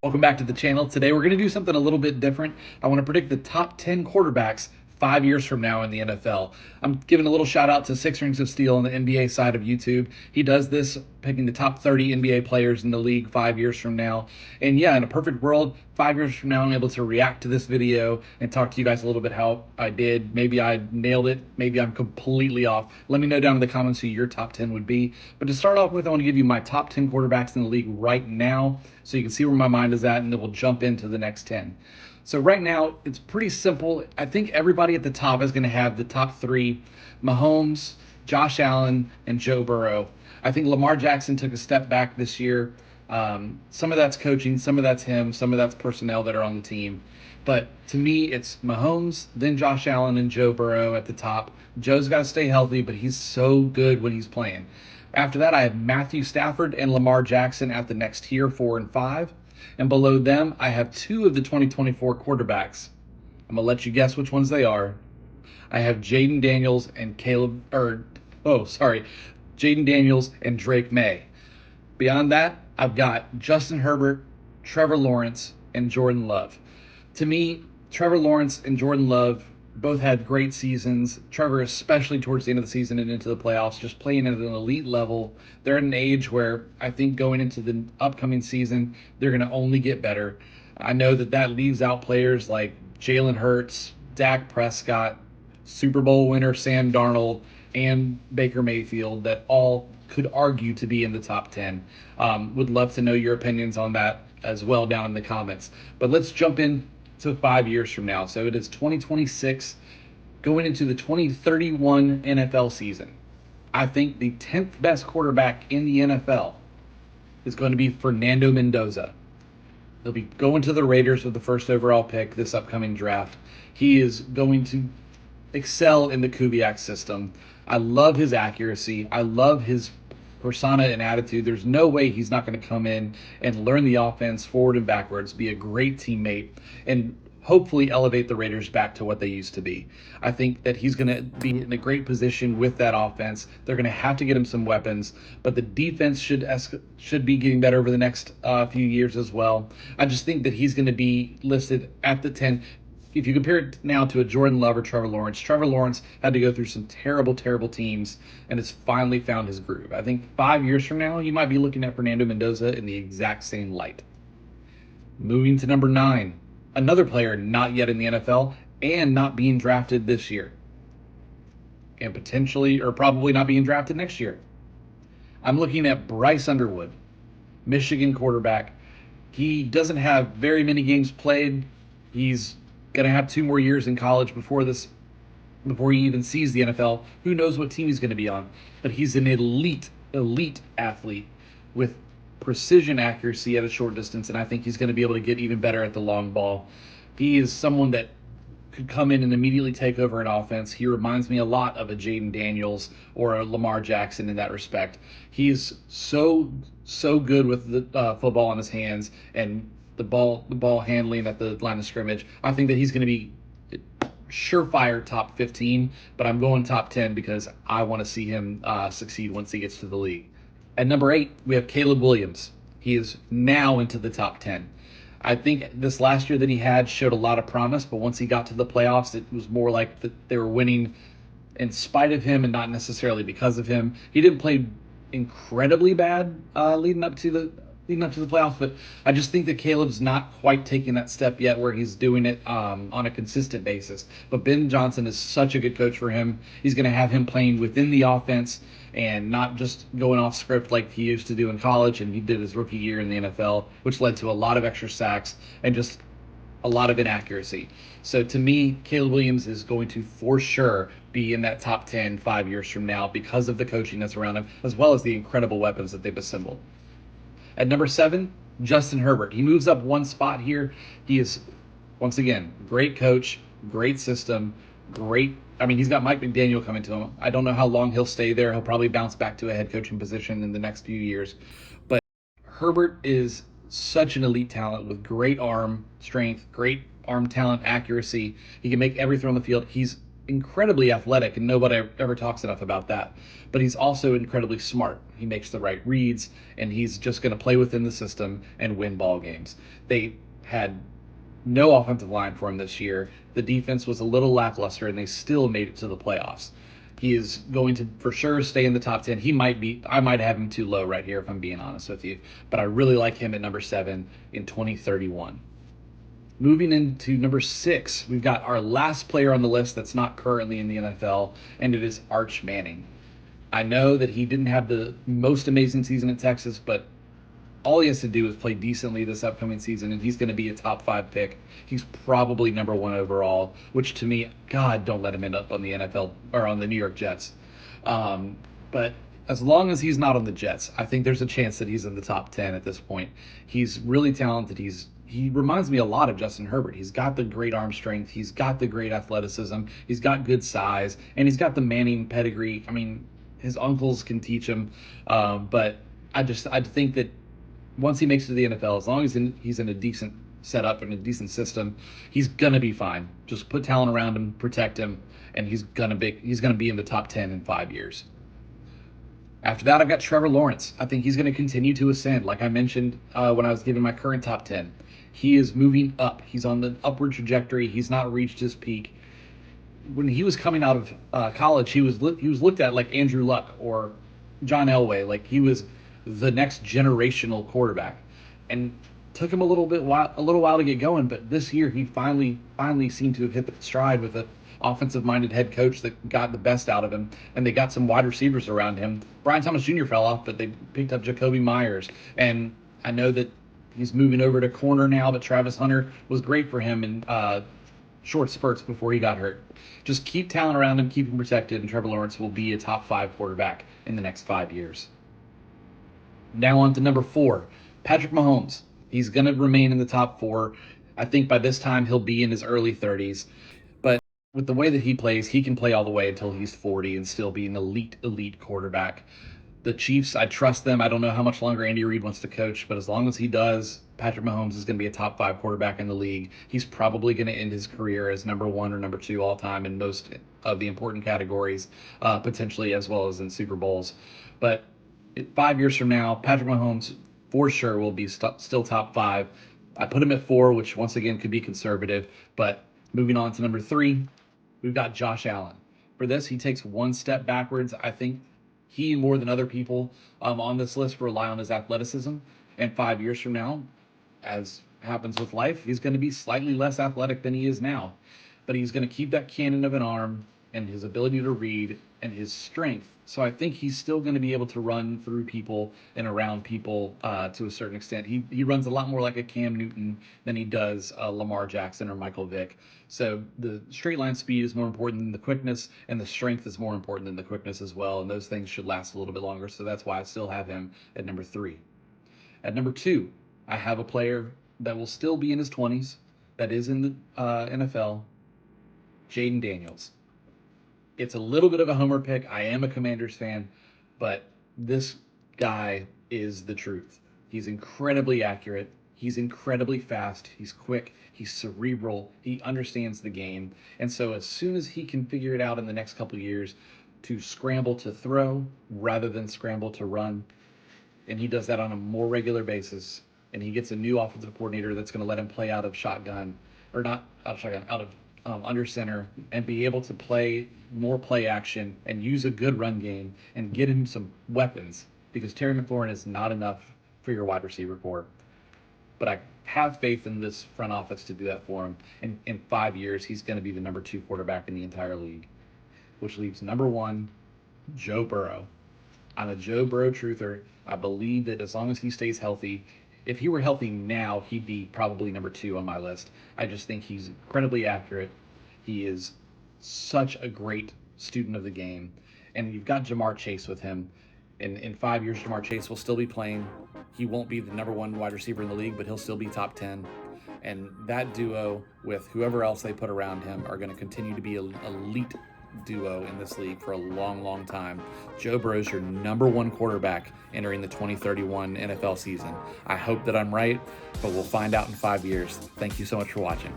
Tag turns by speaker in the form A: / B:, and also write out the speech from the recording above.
A: Welcome back to the channel. Today we're going to do something a little bit different. I want to predict the top 10 quarterbacks 5 years from now in the NFL. I'm giving a little shout out to Six Rings of Steel on the NBA side of YouTube. He does this, picking the top 30 NBA players in the league 5 years from now. And yeah, in a perfect world, 5 years from now, I'm able to react to this video and talk to you guys a little bit how I did. Maybe I nailed it. Maybe I'm completely off. Let me know down in the comments who your top 10 would be. But to start off with, I want to give you my top 10 quarterbacks in the league right now so you can see where my mind is at, and then we'll jump into the next 10. So right now, it's pretty simple. I think everybody at the top is going to have the top three: Mahomes, Josh Allen, and Joe Burrow. I think Lamar Jackson took a step back this year. Some of that's coaching, some of that's him, some of that's personnel that are on the team. But to me, it's Mahomes, then Josh Allen, and Joe Burrow at the top. Joe's got to stay healthy, but he's so good when he's playing. After that, I have Matthew Stafford and Lamar Jackson at the next tier, 4 and 5. And below them, I have two of the 2024 quarterbacks. I'm going to let you guess which ones they are. I have Jaden Daniels and Jaden Daniels and Drake May. Beyond that, I've got Justin Herbert, Trevor Lawrence, and Jordan Love. To me, Trevor Lawrence and Jordan Love both had great seasons. Trevor, especially towards the end of the season and into the playoffs, just playing at an elite level. They're at an age where I think going into the upcoming season, they're going to only get better. I know that leaves out players like Jalen Hurts, Dak Prescott, Super Bowl winner Sam Darnold, and Baker Mayfield that all could argue to be in the top 10. Would love to know your opinions on that as well down in the comments. But let's jump in to 5 years from now. So it is 2026, going into the 2031 NFL season. I think the 10th best quarterback in the NFL is going to be Fernando Mendoza. He'll be going to the Raiders with the first overall pick this upcoming draft. He is going to excel in the Kubiak system. I love his accuracy. I love his persona and attitude. There's no way he's not going to come in and learn the offense forward and backwards, be a great teammate, and hopefully elevate the Raiders back to what they used to be. I think that he's going to be in a great position with that offense. They're going to have to get him some weapons, but the defense should be getting better over the next few years as well. I just think that he's going to be listed at the 10. If you compare it now to a Jordan Love or Trevor Lawrence had to go through some terrible, terrible teams and has finally found his groove. I think 5 years from now, you might be looking at Fernando Mendoza in the exact same light. Moving to number 9, another player not yet in the NFL and not being drafted this year, and potentially or probably not being drafted next year. I'm looking at Bryce Underwood, Michigan quarterback. He doesn't have very many games played. He's going to have 2 more years in college before he even sees the NFL. Who knows what team he's going to be on? But he's an elite athlete with precision accuracy at a short distance, and I think he's going to be able to get even better at the long ball. He is someone that could come in and immediately take over an offense. He reminds me a lot of a Jaden Daniels or a Lamar Jackson in that respect. He's so good with the football in his hands and the ball handling at the line of scrimmage. I think that he's going to be surefire top 15, but I'm going top 10 because I want to see him succeed once he gets to the league. At number 8, we have Caleb Williams. He is now into the top 10. I think this last year that he had showed a lot of promise, but once he got to the playoffs, it was more like they were winning in spite of him and not necessarily because of him. He didn't play incredibly bad leading up to the playoffs, but I just think that Caleb's not quite taking that step yet where he's doing it on a consistent basis. But Ben Johnson is such a good coach for him. He's going to have him playing within the offense and not just going off script like he used to do in college and he did his rookie year in the NFL, which led to a lot of extra sacks and just a lot of inaccuracy. So to me, Caleb Williams is going to for sure be in that top 10 5 years from now because of the coaching that's around him, as well as the incredible weapons that they've assembled. At number 7, Justin Herbert. He moves up one spot here. He is, once again, great coach, great system, he's got Mike McDaniel coming to him. I don't know how long he'll stay there. He'll probably bounce back to a head coaching position in the next few years. But Herbert is such an elite talent with great arm strength, great arm talent, accuracy. He can make every throw on the field. He's incredibly athletic, and nobody ever talks enough about that. But he's also incredibly smart. He makes the right reads, and he's just going to play within the system and win ball games. They had no offensive line for him this year. The defense was a little lackluster, and they still made it to the playoffs. He is going to for sure stay in the top 10. I might have him too low right here if I'm being honest with you, but I really like him at number 7 in 2031. Moving into number 6, we've got our last player on the list that's not currently in the NFL, and it is Arch Manning. I know that he didn't have the most amazing season at Texas, but all he has to do is play decently this upcoming season, and he's going to be a top 5 pick. He's probably number 1 overall, which to me, God, don't let him end up on the NFL or on the New York Jets. But as long as he's not on the Jets, I think there's a chance that he's in the top 10 at this point. He's really talented. He reminds me a lot of Justin Herbert. He's got the great arm strength. He's got the great athleticism. He's got good size, and he's got the Manning pedigree. I mean, his uncles can teach him, but I think that once he makes it to the NFL, as long as he's in a decent setup and a decent system, he's gonna be fine. Just put talent around him, protect him, and he's gonna be in the top 10 in 5 years. After that, I've got Trevor Lawrence. I think he's going to continue to ascend. Like I mentioned when I was giving my current top 10, he is moving up. He's on the upward trajectory. He's not reached his peak. When he was coming out of college, he was looked at like Andrew Luck or John Elway, like he was the next generational quarterback, and took him a little while to get going. But this year, he finally seemed to have hit the stride with an offensive-minded head coach that got the best out of him, and they got some wide receivers around him. Brian Thomas Jr. fell off, but they picked up Jacoby Myers, and I know that he's moving over to corner now, but Travis Hunter was great for him in short spurts before he got hurt. Just keep talent around him, keep him protected, and Trevor Lawrence will be a top 5 quarterback in the next 5 years. Now on to number 4, Patrick Mahomes. He's going to remain in the top 4. I think by this time he'll be in his early 30s. But with the way that he plays, he can play all the way until he's 40 and still be an elite quarterback. The Chiefs, I trust them. I don't know how much longer Andy Reid wants to coach, but as long as he does, Patrick Mahomes is going to be a top 5 quarterback in the league. He's probably going to end his career as number 1 or number 2 all time in most of the important categories, potentially as well as in Super Bowls. But 5 years from now, Patrick Mahomes for sure will be still top 5. I put him at 4, which once again could be conservative. But moving on to number 3, we've got Josh Allen. For this, he takes one step backwards. I think he, more than other people on this list, rely on his athleticism. And 5 years from now, as happens with life, he's going to be slightly less athletic than he is now. But he's going to keep that cannon of an arm and his ability to read and his strength. So I think he's still going to be able to run through people and around people to a certain extent. He runs a lot more like a Cam Newton than he does Lamar Jackson or Michael Vick. So the straight line speed is more important than the quickness, and the strength is more important than the quickness as well. And those things should last a little bit longer. So that's why I still have him at number 3. At number 2, I have a player that will still be in his 20s, that is in the NFL, Jaden Daniels. It's a little bit of a homer pick. I am a Commanders fan, but this guy is the truth. He's incredibly accurate. He's incredibly fast. He's quick. He's cerebral. He understands the game. And so as soon as he can figure it out in the next couple of years to scramble to throw rather than scramble to run, and he does that on a more regular basis, and he gets a new offensive coordinator that's going to let him play out of shotgun, or not out of shotgun, out of under center, and be able to play more play action and use a good run game and get him some weapons, because Terry McLaurin is not enough for your wide receiver core. But I have faith in this front office to do that for him. And in 5 years, he's going to be the number 2 quarterback in the entire league, which leaves number 1, Joe Burrow. I'm a Joe Burrow truther. I believe that as long as he stays healthy, if he were healthy now, he'd be probably number 2 on my list. I just think he's incredibly accurate. He is such a great student of the game. And you've got Jamar Chase with him. In 5 years, Jamar Chase will still be playing. He won't be the number 1 wide receiver in the league, but he'll still be top 10. And that duo with whoever else they put around him are going to continue to be an elite duo in this league for a long time. Joe Burrow's your number 1 quarterback entering the 2031 NFL season. I hope that I'm right, but we'll find out in 5 years. Thank you so much for watching.